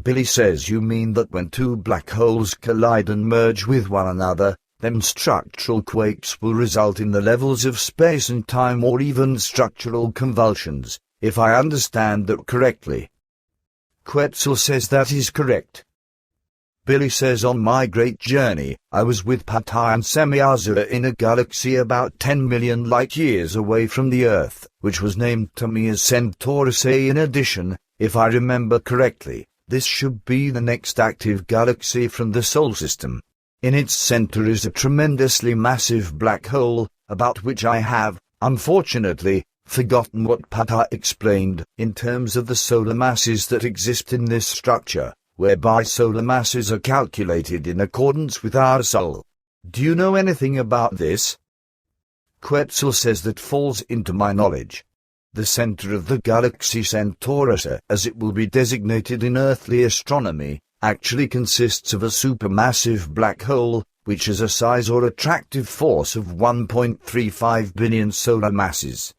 Billy says, you mean that when two black holes collide and merge with one another, then structural quakes will result in the levels of space and time, or even structural convulsions, if I understand that correctly. Quetzal says that is correct. Billy says, on my great journey, I was with Pata and Semiazura in a galaxy about 10 million light-years away from the Earth, which was named to me as Centaurus A. In addition, if I remember correctly, this should be the next active galaxy from the Sol system. In its center is a tremendously massive black hole, about which I have, unfortunately, forgotten what Pata explained in terms of the solar masses that exist in this structure, whereby solar masses are calculated in accordance with our Sol. Do you know anything about this? Quetzal says that falls into my knowledge. The center of the galaxy Centaurus A, as it will be designated in earthly astronomy, actually consists of a supermassive black hole, which has a size or attractive force of 1.35 billion solar masses.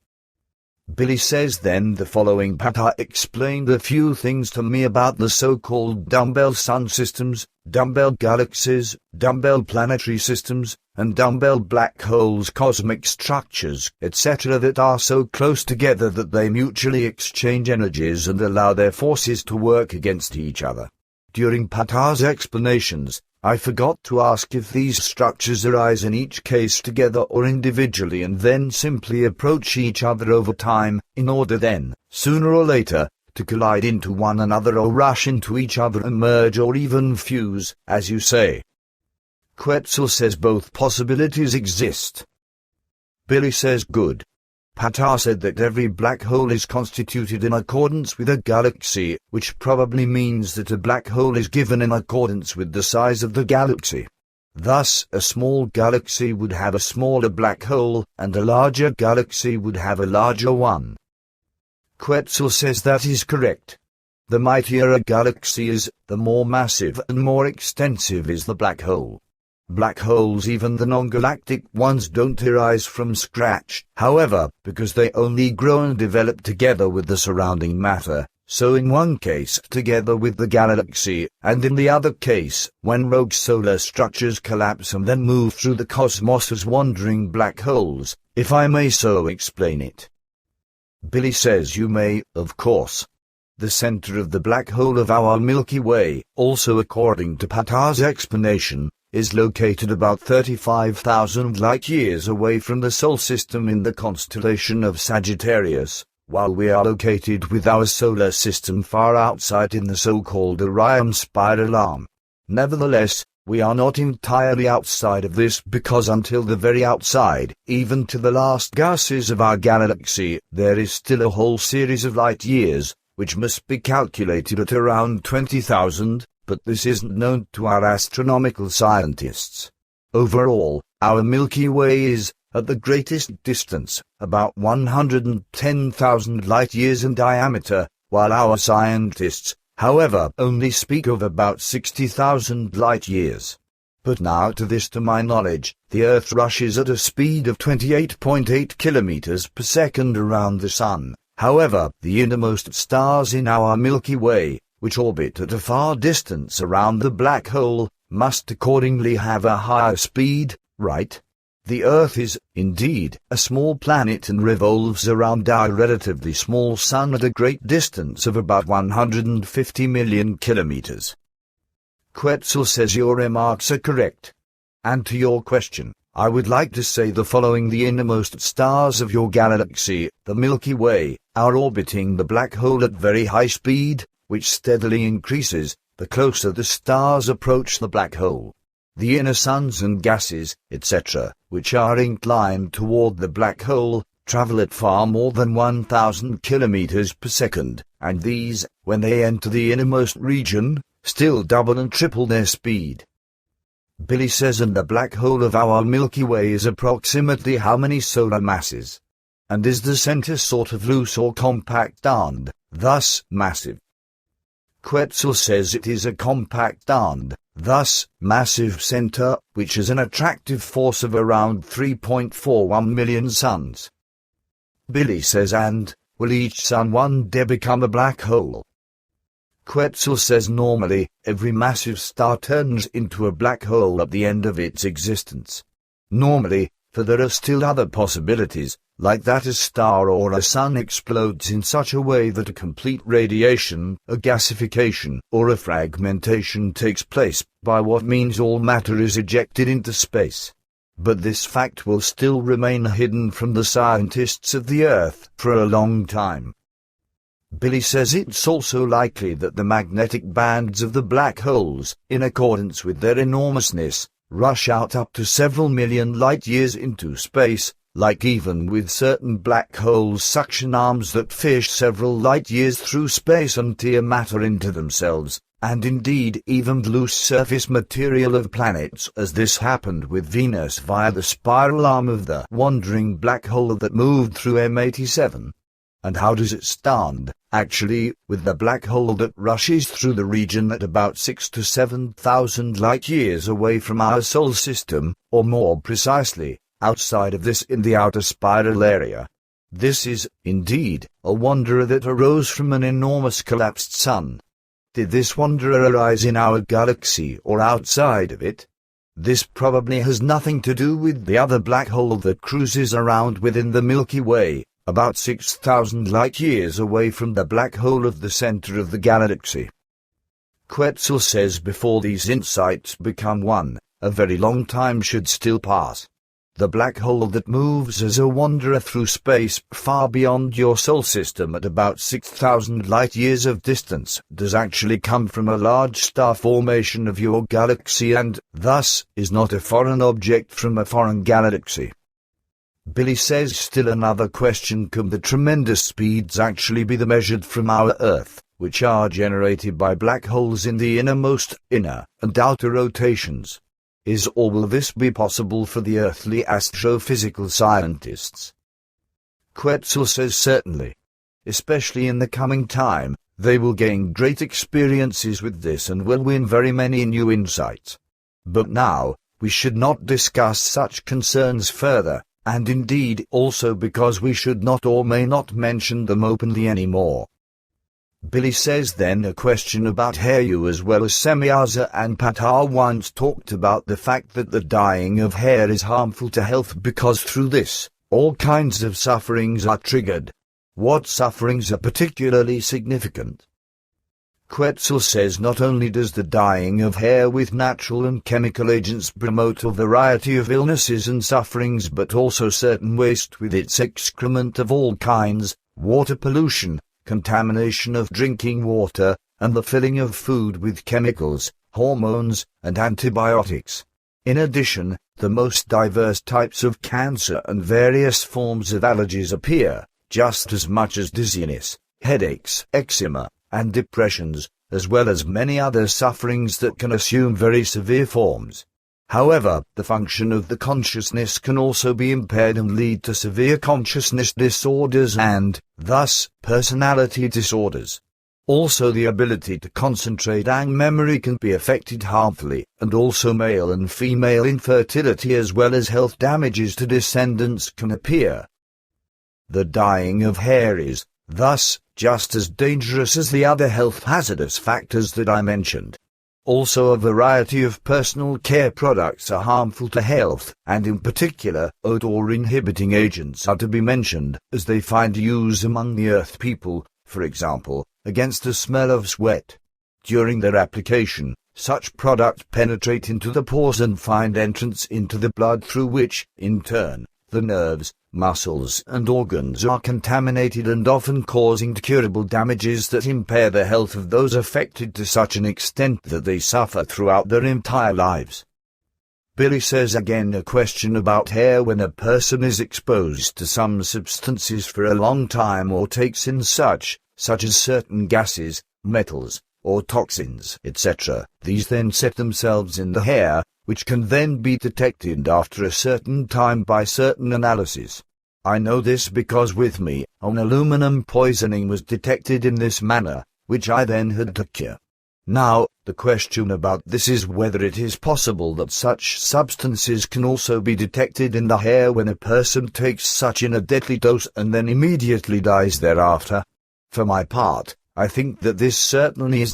Billy says then the following: Pata explained a few things to me about the so-called dumbbell sun systems, dumbbell galaxies, dumbbell planetary systems, and dumbbell black holes, cosmic structures, etc. that are so close together that they mutually exchange energies and allow their forces to work against each other. During Pata's explanations, I forgot to ask if these structures arise in each case together or individually and then simply approach each other over time, in order then, sooner or later, to collide into one another or rush into each other and merge or even fuse, as you say. Quetzal says both possibilities exist. Billy says good. Pata said that every black hole is constituted in accordance with a galaxy, which probably means that a black hole is given in accordance with the size of the galaxy. Thus, a small galaxy would have a smaller black hole, and a larger galaxy would have a larger one. Quetzal says that is correct. The mightier a galaxy is, the more massive and more extensive is the black hole. Black holes, even the non-galactic ones, don't arise from scratch, however, because they only grow and develop together with the surrounding matter, so in one case together with the galaxy, and in the other case, when rogue solar structures collapse and then move through the cosmos as wandering black holes, if I may so explain it. Billy says you may, of course. The center of the black hole of our Milky Way, also according to Pata's explanation, is located about 35,000 light-years away from the Sol system in the constellation of Sagittarius, while we are located with our solar system far outside in the so-called Orion spiral arm. Nevertheless, we are not entirely outside of this, because until the very outside, even to the last gases of our galaxy, there is still a whole series of light-years, which must be calculated at around 20,000, but this isn't known to our astronomical scientists. Overall, our Milky Way is, at the greatest distance, about 110,000 light-years in diameter, while our scientists, however, only speak of about 60,000 light-years. But now to my knowledge, the Earth rushes at a speed of 28.8 kilometers per second around the Sun. However, the innermost stars in our Milky Way, which orbit at a far distance around the black hole, must accordingly have a higher speed, right? The Earth is, indeed, a small planet and revolves around our relatively small Sun at a great distance of about 150 million kilometers. Quetzal says your remarks are correct. And to your question, I would like to say the following: the innermost stars of your galaxy, the Milky Way, are orbiting the black hole at very high speed, which steadily increases, the closer the stars approach the black hole. The inner suns and gases, etc., which are inclined toward the black hole, travel at far more than 1,000 kilometers per second, and these, when they enter the innermost region, still double and triple their speed. Billy says, and the black hole of our Milky Way is approximately how many solar masses? And is the center sort of loose or compact and, thus, massive? Quetzal says it is a compact and, thus, massive center, which has an attractive force of around 3.41 million suns. Billy says, and, will each sun one day become a black hole? Quetzal says normally, every massive star turns into a black hole at the end of its existence. Normally, for there are still other possibilities, like that a star or a sun explodes in such a way that a complete radiation, a gasification, or a fragmentation takes place, by what means all matter is ejected into space. But this fact will still remain hidden from the scientists of the Earth for a long time. Billy says it's also likely that the magnetic bands of the black holes, in accordance with their enormousness, rush out up to several million light-years into space, like even with certain black holes suction arms that fish several light-years through space and tear matter into themselves, and indeed even loose surface material of planets, as this happened with Venus via the spiral arm of the wandering black hole that moved through M87. And how does it stand, actually, with the black hole that rushes through the region at about 6 to 7,000 light-years away from our Solar System, or more precisely, outside of this in the outer spiral area? This is, indeed, a wanderer that arose from an enormous collapsed sun. Did this wanderer arise in our galaxy or outside of it? This probably has nothing to do with the other black hole that cruises around within the Milky Way, about 6,000 light-years away from the black hole of the center of the galaxy. Quetzal says before these insights become one, a very long time should still pass. The black hole that moves as a wanderer through space far beyond your Solar System at about 6,000 light-years of distance does actually come from a large star formation of your galaxy and, thus, is not a foreign object from a foreign galaxy. Billy says still another question: can the tremendous speeds actually be measured from our Earth, which are generated by black holes in the innermost, inner, and outer rotations? Is or will this be possible for the earthly astrophysical scientists? Quetzal says certainly. Especially in the coming time, they will gain great experiences with this and will win very many new insights. But now, we should not discuss such concerns further, and indeed also because we should not or may not mention them openly anymore. Billy says then a question about hair. As well as Semyaza and Patar once talked about the fact that the dyeing of hair is harmful to health because through this, all kinds of sufferings are triggered. What sufferings are particularly significant? Quetzal says not only does the dyeing of hair with natural and chemical agents promote a variety of illnesses and sufferings, but also certain waste with its excrement of all kinds, water pollution, contamination of drinking water, and the filling of food with chemicals, hormones, and antibiotics. In addition, the most diverse types of cancer and various forms of allergies appear, just as much as dizziness, headaches, eczema, and depressions, as well as many other sufferings that can assume very severe forms. However, the function of the consciousness can also be impaired and lead to severe consciousness disorders and, thus, personality disorders. Also, the ability to concentrate and memory can be affected harmfully, and also male and female infertility as well as health damages to descendants can appear. The dyeing of hair is, thus, just as dangerous as the other health hazardous factors that I mentioned. Also, a variety of personal care products are harmful to health, and in particular, odor-inhibiting agents are to be mentioned, as they find use among the Earth people, for example, against the smell of sweat. During their application, such products penetrate into the pores and find entrance into the blood through which, in turn, the nerves, muscles and organs are contaminated and often causing incurable damages that impair the health of those affected to such an extent that they suffer throughout their entire lives. Billy says again a question about hair: when a person is exposed to some substances for a long time or takes in such as certain gases, metals, or toxins, etc., these then set themselves in the hair, which can then be detected after a certain time by certain analyses. I know this because with me, an aluminum poisoning was detected in this manner, which I then had to cure. Now, the question about this is whether it is possible that such substances can also be detected in the hair when a person takes such in a deadly dose and then immediately dies thereafter. For my part, I think that this certainly is